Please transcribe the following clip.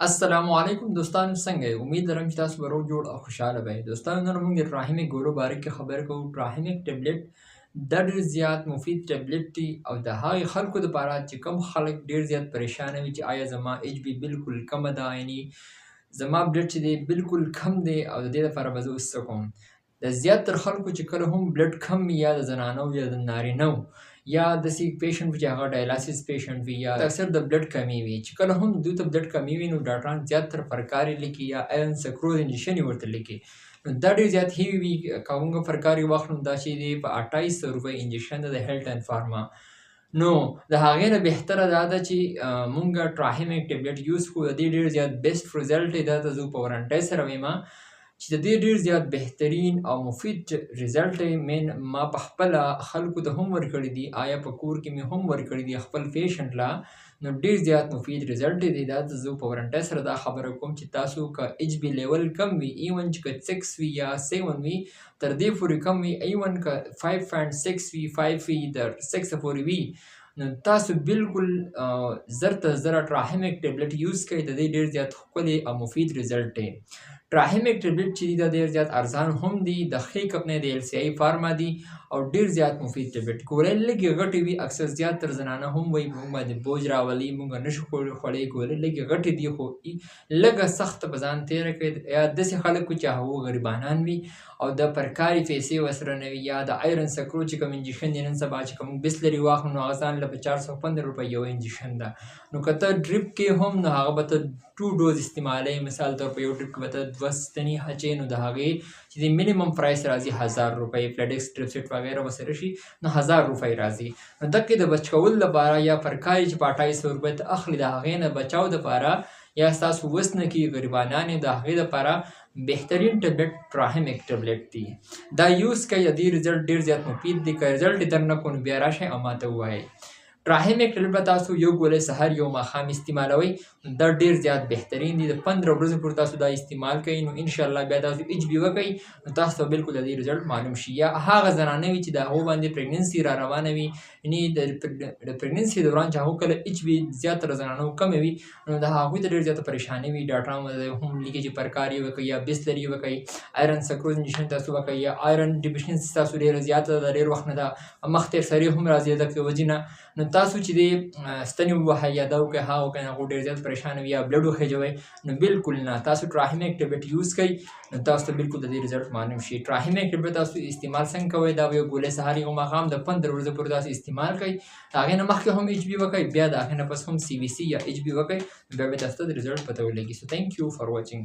السلام علیکم دوستانو څنګه یې؟ امید لرم چې تاسو به روغ جوړ او خوشحاله به یې. دوستانو نن موږ د ټراهیمیک ګولو باره کې خبرې کوو. ټراهیمیک ټابلیټ دا ډېر زیات مفید ټابلیټ دی او د هغې خلکو دپاره چې کوم خلک ډېر زیات پریشانه وي چې آیا زما ایچ بي بالکل کمه ده، یعنې زما بلډ چې دی بالکل کم دی او د دې لپاره به زه اوس څه کوم. د زیاتر خلکو چې کله هم بلډ کم وي، یا د زنانو یا د نارینهو یا داسې پیشنټ وي چې هغه ډایلاسیس پیشنټ وي یا اکثر د بلډ کمي وي، چې کله هم دوی ته بلډ کمي وي نو ډاکټران زیاتره فرکاري لیکي یا آیرن سکروز انجکشن یې ورته لیکي. نو دا ډېر زیات هیوي وي. که موږ فرکاري واخلو دا چې دی په 2800 روپۍ انجکشن ده د هیلټ اینډ فارما. نو د هغې نه بهتره دا ده چې موږ ټراهیمیک ټابلیټ یوز کړو. د دې ډېر زیات بیسټ رزلټ دی. دا ته زه په وارنټۍ سره وایم چې د دې ډېر زیات بهترین او مفید رزلټ دی. ما په خپله خلکو ته هم ورکړي دي، آیا په کور کې مې هم ورکړي دي خپل پیشنټ لا. نو ډېر زیات مفید رزلټ دی. دا ته زه په وارنټۍ سره دا خبره کوم چې تاسو که ایچ بي لیول کم وي، ایون چې که 6 وي یا 7 وي، تر دې پورې کم وي، ایون که 5.6 وي، 5 وي، تر 6 پورې وي، نو تاسو بالکل زر ته زره ټراهیمیک ټابلیټ یوز کوئ. د دې ډېر زیات ښکلی او مفید رزلټ دی. ټراهیمیک ټابلیټ چې دی دا ډېر زیات ارزان هم دی. د ښې کمپنۍ د LCI فارما دی او ډېر زیات مفید ټابلیټ. ګولۍ لږې غټې وي، اکثر زیاتر زنانه هم وایي موږ باندې بوج راولي، موږ نشو خوړی. ګولۍ لږې غټې دي خو لږه سخته په ځان تېره کړئ. یا داسې خلک چې هغه غریبانان وي او د پرکاري پیسې ورسره نه وي، یا د آیرن سکرو چې کوم انجکشن دی نن سبا چې کوم بسلري واخلو نو هغه ځان له په 415 روپۍ یو انجکشن ده. نو که ته ډریپ کې هم نو هغه به ته 2 ډوز استعمالوي. مثال طور په یو ډریپ کې به ته 2 ستنې اچوي، نو د هغې چې د مینیمم پرایس راځي 1000 روپۍ. فلیډکس ټریپسیټ وغیره ورسره شي نو 1000 روپۍ راځي. نو دقې د بچ کولو لپاره یا پرکاري چې په 2800 روپۍ ته اخلي، د هغې نه بچاو دپاره یا ستاسو وس نه کېږي غریبانان یې، د هغې دپاره بهترین ټابلیټ ټراهیمیک ټابلیټ دی. دا یوز کوئ. د دې رزلټ ډېر زیات مفید دی. که رزلټ یې در نه کړو نو بیا راشئ او ماته ووایئ. ټراهیمیک ټابلیټ به تاسو یو ګولۍ سهار یو ماښام استعمالوئ. دا ډېر زیات بهترین دی. د 15 ورځو پورې تاسو دا استعمال کوئ نو انشاءالله بیا تاسو ایچ بي وکئ نو تاسو ته بالکل د دې رزلټ معلوم شي. یا هغه زنانه وي چې د هغو باندې پریګننسي را روانه وي، یعنې د پریګننسي دوران چې هغو کله ایچ بي زیاتره زنانو کمه وي نو د هغوی ته ډېر زیاته پریشاني وي. ډاکټران هم لیکي چې پرکاري وکئ یا بسلري وکئ، آیرن سکروز انجکشن تاسو وکئ، یا آیرن ډیفیشنسي تاسو ډېره زیاته ده، ډېر وخت نه ده، مخ تېر سرې هم راځي د وجې نه. نو تاسو چې دی ستنې ووهئ یا دا وکئ هغه وکئ، هغو ډېر زیات پریشانه وي، یا بلډ وخېجوئ، نو بالکل نه. تاسو ټراهیمیک ټابلیټ یوز کوئ نو تاسو ته بالکل د دې رزلټ معلوم شي. ټراهیمیک ټابلیټ تاسو استعمال څنګه کوئ؟ دا به یو ګولۍ سهار یو ماښام د 15 ورځو پورې تاسو استعمال کوئ. د هغې نه مخکې هم ایچ بي وکئ، بیا د هغې نه پس هم CVC یا ایچ بي وکئ، بیا به تاسو ته د رزلټ پته ولګي. سو تھینک یو فار واچینګ.